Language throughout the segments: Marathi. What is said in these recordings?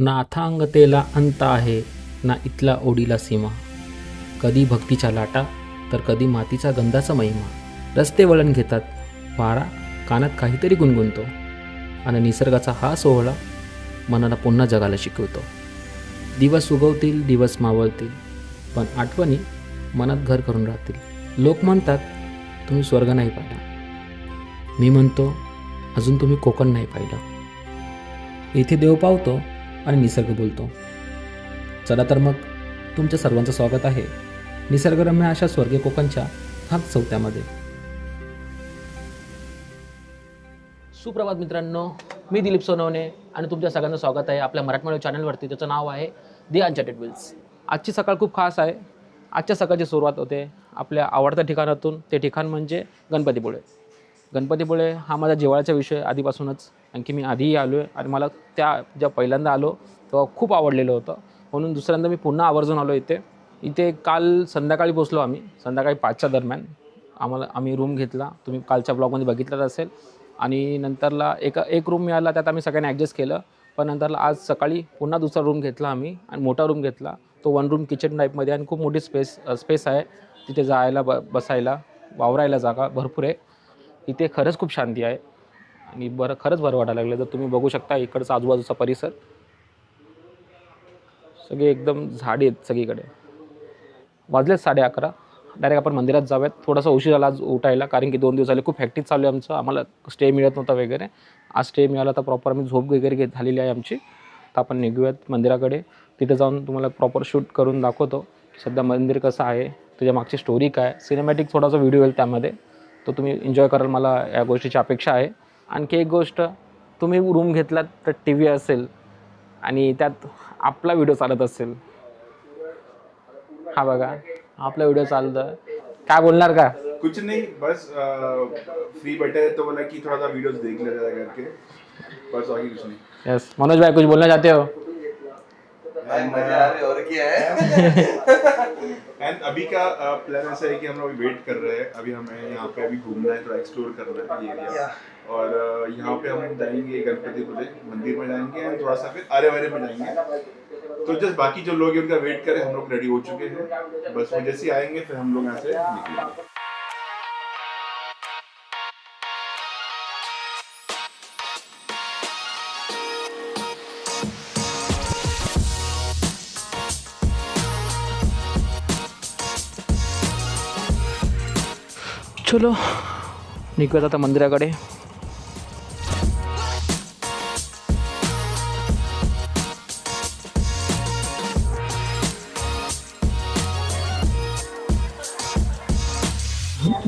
ना अथांगतेला अंत आहे, ना इथला ओढीला सीमा. कधी भक्तीच्या लाटा, तर कधी मातीचा गंधाचा महिमा. रस्ते वळण घेतात, वारा कानात काहीतरी गुणगुणतो, आणि निसर्गाचा हा सोहळा मनाला पुन्हा जगायला शिकवतो. दिवस उगवतील, दिवस मावळतील, पण आठवणी मनात घर करून राहतील. लोक म्हणतात तुम्ही स्वर्ग नाही पाहिला, मी म्हणतो अजून तुम्ही कोकण नाही पाहिलं. इथे देव पावतो आणि निसर्ग बोलतो. चला तर मग तुमच्या सर्वांचं स्वागत आहे निसर्गरम्य अशा स्वर्गीय कोकणच्या भाग 4 सुप्रभात मित्रांनो, मी दिलीप सोनवणे आणि तुमच्या सगळ्यांचं स्वागत आहे आपल्या मराठमोळी चॅनलवरती. त्याचं नाव आहे दी अनचार्टेड व्हील्स. आजची सकाळ खूप खास आहे. आजच्या सकाळची सुरुवात होते आपल्या आवडत्या ठिकाणातून. ते ठिकाण म्हणजे गणपतीपुळे. गणपतीपुळे हा माझा जिव्हाळ्याचा विषय आधीपासूनच, आणखी मी आधीही आलो आहे आणि मला ज्या पहिल्यांदा आलो तेव्हा खूप आवडलेलं होतं, म्हणून दुसऱ्यांदा मी पुन्हा आवर्जून आलो इथे काल संध्याकाळी पोचलो आम्ही. संध्याकाळी 5च्या दरम्यान आम्ही रूम घेतला, तुम्ही कालच्या ब्लॉगमध्ये बघितलंच असेल. आणि नंतरला एक रूम मिळाला, त्यात आम्ही सगळ्यांनी ॲडजस्ट केलं. पण नंतरला आज सकाळी पुन्हा दुसरा रूम घेतला आम्ही, आणि मोठा रूम घेतला. तो 1 रूम किचन टाईपमध्ये, आणि खूप मोठी स्पेस आहे तिथे. जायला बसायला वावरायला जागा भरपूर आहे. इथे खरंच खूप शांती आहे आणि खरंच बरं वाटायला लागलं. तर तुम्ही बघू शकता इकडचा आजूबाजूचा परिसर, सगळे एकदम झाडे आहेत सगळीकडे. वाजलेत 11:30. डायरेक्ट आपण मंदिरात जाऊयात. थोडासा उशीर झाला आज उठायला, कारण की 2 दिवस झाले खूप हॅक्टिक चालू आहे आमचं. आम्हाला स्टे मिळत नव्हता वगैरे. आज स्टे मिळाला तर प्रॉपर आम्ही झोप वगैरे झालेली आहे आमची. तर आपण निघूयात मंदिराकडे. तिथे जाऊन तुम्हाला प्रॉपर शूट करून दाखवतो सध्या मंदिर कसं आहे, त्याच्या मागची स्टोरी काय, सिनेमॅटिक थोडासा व्हिडिओ येईल त्यामध्ये. तो तुम्ही एन्जॉय कराल, मला या गोष्टीची अपेक्षा आहे. आणखी एक गोष्ट, तुम्ही रूम घेतलात तर TV असेल आणि त्यात आपला व्हिडिओ चालत असेल. हा बघा, आपला व्हिडिओ चालतं. काय बोलणार का? कुछ नहीं, बस फ्री बैठे तो बोला कि थोड़ा सा वीडियोस देख लेते हैं करके, बस आगे कुछ नहीं. यस, मनोज भाई कुछ बोलना चाहते हो? मजा आ रही और क्या है. एंड अभी का प्लान ऐसा है कि हम लोग वेट कर रहे हैं. अभी हमें यहाँ पे अभी घूमना है, थोड़ा एक्सप्लोर करना है ये एरिया. और यहाँ पे हम जाएंगे गणपतिपुळे मंदिर में जाएंगे, एंड थोड़ा सा फिर आरेवारे में जाएंगे. तो जस्ट बाकी जो लोग हैं उनका वेट करें. हम लोग रेडी हो चुके हैं, बस वो जैसे ही आएंगे फिर हम लोग यहाँ से निकलेंगे. चलो निघूयात आता मंदिराकडे.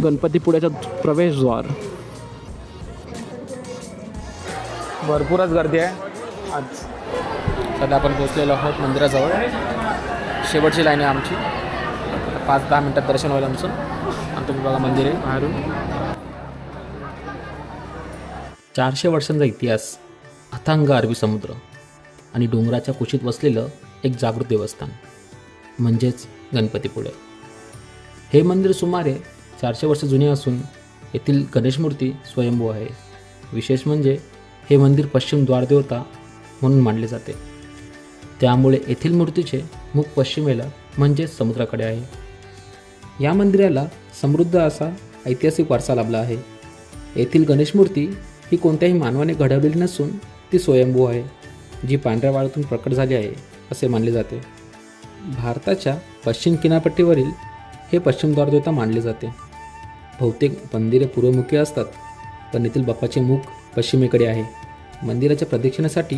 गणपतीपुळ्याचा प्रवेशद्वार. भरपूरच गर्दी आहे आज. सध्या आपण पोचलेलो आहोत मंदिराजवळ. शेवटची लाईन आहे आमची. 5-10 मिनटात दर्शन होईल आमचं. आणि तुम्ही बघा मंदिर आहे बाहेरून. 400 वर्षांचा इतिहास, अथांग अरबी समुद्र आणि डोंगराच्या कुशीत वसलेलं एक जागृत देवस्थान म्हणजेच गणपतीपुळे. हे मंदिर सुमारे 400 वर्ष जुने असून येथील गणेश मूर्ती स्वयंभू आहे. विशेष म्हणजे हे मंदिर पश्चिम द्वारदेवता म्हणून मानले जाते. त्यामुळे येथील मूर्तीचे मुख पश्चिमेला म्हणजेच समुद्राकडे आहे. या मंदिराला समृद्ध असा ऐतिहासिक वारसा लाभला आहे. येथील गणेश मूर्ती ही कोणत्याही मानवाने घडवलेली नसून ती स्वयंभू आहे, जी पांढऱ्या वाळूतून प्रकट झाली आहे असे मानले जाते. भारताच्या पश्चिम किनारपट्टीवरील हे पश्चिम द्वारदेवता मानले जाते. बहुतेक मंदिरे पूर्वमुखी असतात, पण येथील बाप्पाचे मुख पश्चिमेकडे आहे. मंदिराच्या प्रदक्षिणेसाठी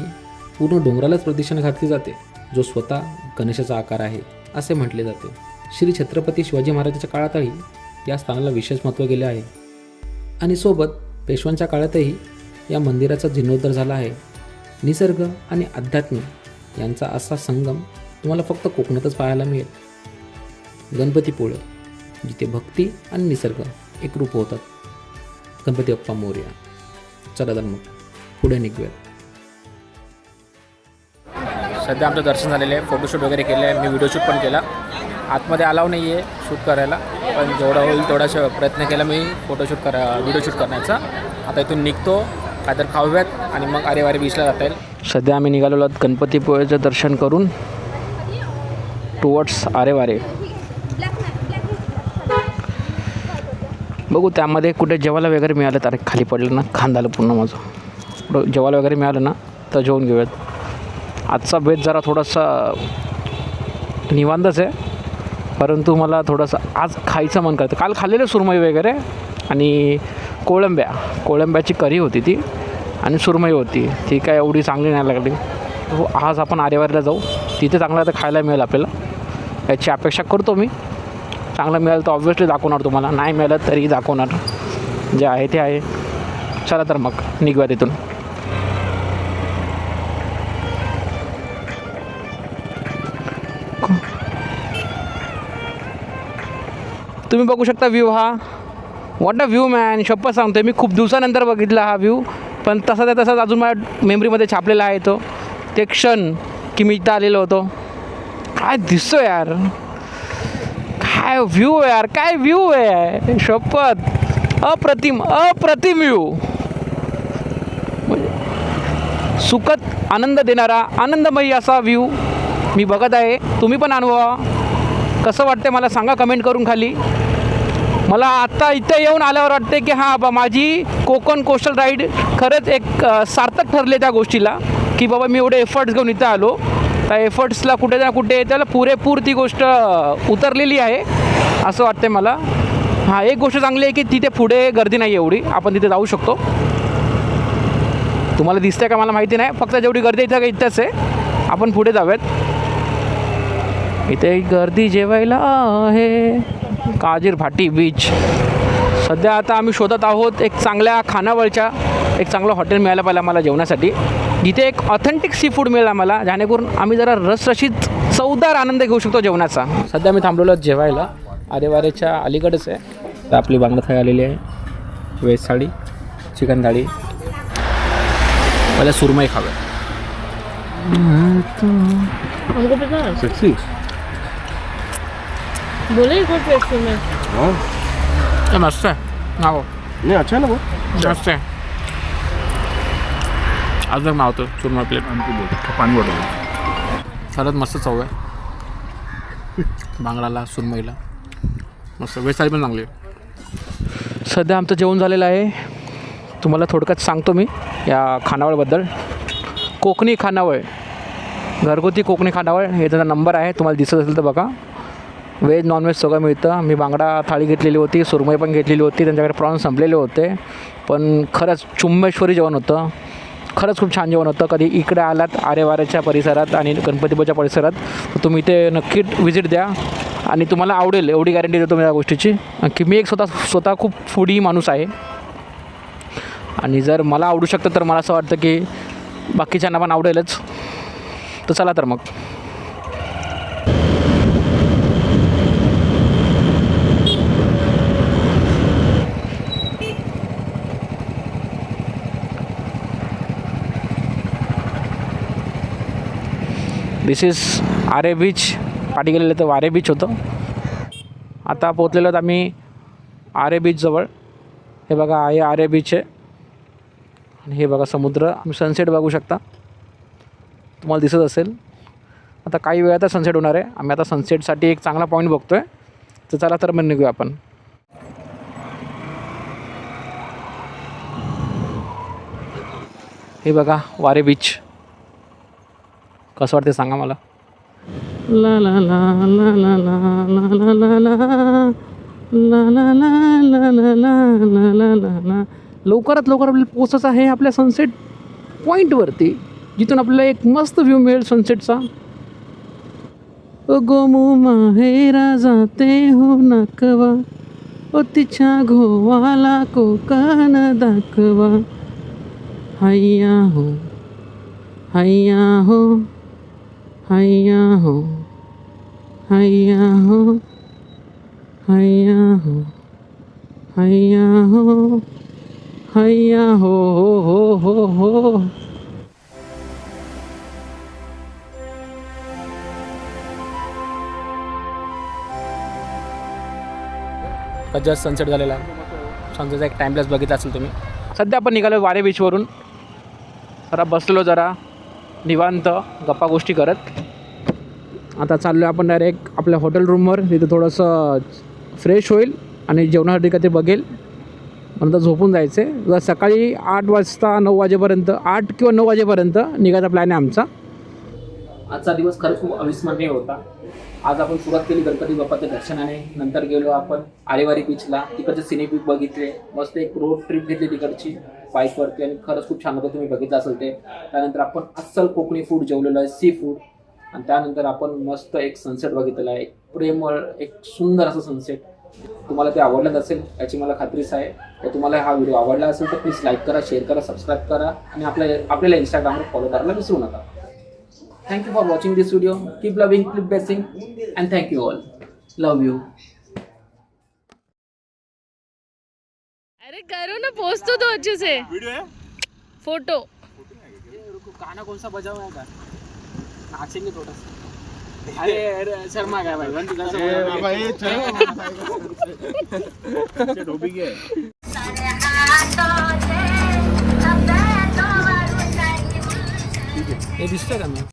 पूर्ण डोंगरालाच प्रदक्षिणा घातली जाते, जो स्वतः गणेशाचा आकार आहे असे म्हटले जाते. श्री छत्रपती शिवाजी महाराजांच्या काळातही या स्थानाला विशेष महत्त्व गेले आहे, आणि सोबत पेशव्यांच्या काळातही या मंदिराचा जीर्णोद्धार झाला आहे. निसर्ग आणि अध्यात्म यांचा असा संगम तुम्हाला फक्त कोकणातच पाहायला मिळेल. गणपतीपुळे, जिथे भक्ती आणि निसर्ग एकरूप होतात. गणपती बाप्पा मोरया. चला तर मग पुढे निघूया. सध्या आमचं दर्शन झालेलं आहे. फोटोशूट वगैरे केलं आहे. मी व्हिडिओ शूट पण केला. आतमध्ये अलाव नाही आहे शूट करायला, पण जेवढा होईल तेवढा प्रयत्न केला मी व्हिडिओ शूट करण्याचा. आता इथून निघतो, काहीतरी खाऊयात आणि मग आरेवारे बीचला जाता येईल. सध्या आम्ही निघालेलो आहोत गणपतीपुळेचं दर्शन करून टुवर्ड्स आरेवारे. बघू त्यामध्ये कुठे जेवायला वगैरे मिळालं तर खाली पडलं ना खांद आलं पूर्ण माझं. जेवायला वगैरे मिळालं ना तर जेवून घेऊयात. आजचा बेत जरा थोडासा निवांतच आहे, परंतु मला थोडंसं आज खायचं मन करतं. काल खाल्लेलं सुरमई वगैरे आणि कोळंब्याची करी होती ती आणि सुरमई होती, ती काय एवढी चांगली नाही लागली. हो, आज आपण आरेवारीला जाऊ, तिथे चांगलं तर खायला मिळेल आपल्याला याची अपेक्षा करतो मी. चांगलं मिळालं तर ऑब्व्हियसली दाखवणार तुम्हाला, नाही मिळालं तरी दाखवणार. जे आहे ते आहे. चला तर मग निघूया तिथून. तुम्ही बघू शकता व्ह्यू हा. What a view man. शपथ सांगतो मी खूप दिवसानंतर बघितला हा व्ह्यू, पण तसाच तसाच अजून माझ्या मेमरीमध्ये छापलेला आहे तो ते क्षण की मी इथं आलेलो होतो. काय दिसतो यार, काय व्ह्यू यार, काय व्ह्यू आहे. शपथ अप्रतिम व्ह्यू. सुखद आनंद देणारा आनंदमयी असा व्ह्यू मी बघत आहे. तुम्ही पण अनुभवा. कसं वाटते मला सांगा कमेंट करून खाली. मला आत्ता इथं येऊन आल्यावर वाटते की हां बा माझी कोकण कोस्टल राईड खरंच एक सार्थक ठरले त्या गोष्टीला, की बाबा मी एवढे एफर्ट्स घेऊन इथं आलो. त्या एफर्ट्सला कुठे ना कुठे त्याला पुरेपूर ती गोष्ट उतरलेली आहे असं वाटते मला. हां, एक गोष्ट चांगली आहे की तिथे पुढे गर्दी नाही एवढी, आपण तिथे जाऊ शकतो. तुम्हाला दिसते का मला माहिती नाही, फक्त जेवढी गर्दी इथंच आहे. आपण पुढे जाऊयात. इथे गर्दी जेवायला आहे. काजीर भाटी बीच. सध्या आता आम्ही शोधत आहोत एक चांगल्या खानावळच्या एक चांगलं हॉटेल मिळायला पाहिजे आम्हाला जेवणासाठी, जिथे एक ऑथेंटिक सी फूड मिळेल आम्हाला, जेणेकरून आम्ही जरा रसरशीत चवदार आनंद घेऊ शकतो जेवणाचा. सध्या मी थांबलेलो जेवायला आरेवारेच्या अलीकडेच आहे. तर आपली बांगडा थाळी आलेली आहे, व्हेज थाळी, चिकन थाळी. पहिल्या सुरमई खाव्या. हमको पता है, सेक्सी. बोले ही कुछ टेस्ट में हाँ मस्त आहे. नाव नहीं अच्छा है ना वो. मस्त आहे. अजून मावतो सुरमई प्लेट. पानी वाटर. खरंच मस्त चव आहे बांगडाला सुरमईला. मस्त. व्हेज थाळी पण चांगली आहे. सध्या आमचं जेवण झालेलं आहे. तुम्हाला थोडक्यात सांगतो मी या खानावळबद्दल. कोकणी खानावळ, घरगुती कोकणी खानावळ हे त्याचा नंबर आहे, तुम्हाला दिसत असेल तर बघा. व्हेज नॉनव्हेज सगळं मिळतं. मी बांगडा थाळी घेतलेली होती, सुरमई पण घेतलेली होती. त्यांच्याकडे प्रॉन्स संपलेले होते, पण खरंच चुम्मेश्वरी जेवण होतं. खरंच खूप छान जेवण होतं. कधी इकडे आलात आरेवारेच्या परिसरात आणि गणपतीपुळेच्या परिसरात तर तुम्ही इथे नक्की व्हिजिट द्या आणि तुम्हाला आवडेल एवढी गॅरंटी देतो मी या गोष्टीची, की मी एक स्वतः खूप फूडी माणूस आहे. आणि जर मला आवडू शकतं तर मला असं वाटतं की बाकीच्यांना पण आवडेलच. तर चला तर मग. दिस इज आरे बीच. पाठी गेलेलं तर वारे बीच होतं. आता पोचलेलो आहोत आम्ही आरे बीचजवळ. हे बघा आहे आरे बीच आहे आणि हे बघा समुद्र. तुम्ही सनसेट बघू शकता, तुम्हाला दिसत असेल. आता काही वेळातच सनसेट होणार आहे. आम्ही आता सनसेटसाठी एक चांगला पॉईंट बघतो आहे. तर चला तर मग निघूया आपण. हे बघा वारे बीच. कसं वाटते सांगा मला. ला ला ला ला ला ला ला ला ला ला ला ला ला ला ला ला ला. लवकरात लवकर आपल्याला पोचायचं आहे आपल्या सनसेट पॉईंटवरती, जिथून आपल्याला एक मस्त व्ह्यू मिळेल सनसेटचा. गोमू माहेरा जाते हो नाकवा, ओ तिच्या घोवाला कोकण दाखवा. हैया हो हैया हो हैया हो हैया हो हैया हो हैया हो हैया हो हो हो हो. जस्ट सनसेट झालेला. सनसेटचा एक टाईमलेस बघितला असेल तुम्ही. सध्या आपण निघालो वारे बीचवरून. जरा बसलो, जरा निवांत गप्पा गोष्टी करत आता चाललो आपण डायरेक्ट आपल्या हॉटेल रूमवर. तिथं थोडंसं फ्रेश होईल आणि जेवणासाठी काहीतरी बघेल, नंतर झोपून जायचं आहे. जर सकाळी 8 वाजता 9 वाजेपर्यंत 8 किंवा 9 वाजेपर्यंत निघायचा प्लॅन आहे आमचा. आजचा दिवस खरंच खूप अविस्मरणीय होता. आज आपण सुरुवात केली गणपती बाप्पाच्या दर्शनाने, नंतर गेलो आपण आरेवारी बीचला, तिकडचे सिने बीच बघितले, मस्त एक रोड ट्रिप घेतली तिकडची बाईकवरती आणि खरंच खूप छान होतं, तुम्ही बघितलं असेल ते. त्यानंतर आपण अस्सल कोकणी फूड जेवलेलो आहे, सी फूड, आणि त्यानंतर आपण मस्त एक सनसेट बघितलेला आहे, एक प्रेमळ एक सुंदर असं सनसेट. तुम्हाला ते आवडलंच असेल याची मला खात्रीच आहे. तर तुम्हाला हा व्हिडिओ आवडला असेल तर प्लीज लाईक करा, शेअर करा, सबस्क्राईब करा आणि आपल्याला इंस्टाग्रामवर फॉलो करायला विसरू नका. Thank you for watching this video. Keep loving, keep blessing, and thank you all. Love you. अरे करो ना, पोस्ट तो अच्छे से. वीडियो है फोटो. रुको, गाना कौन सा बजा हुआ है का? नाचेंगे थोड़ा सा. अरे शर्मा गया भाई, बंद कर. बाबा ये चल डोबी के हे दिसतंय का मी?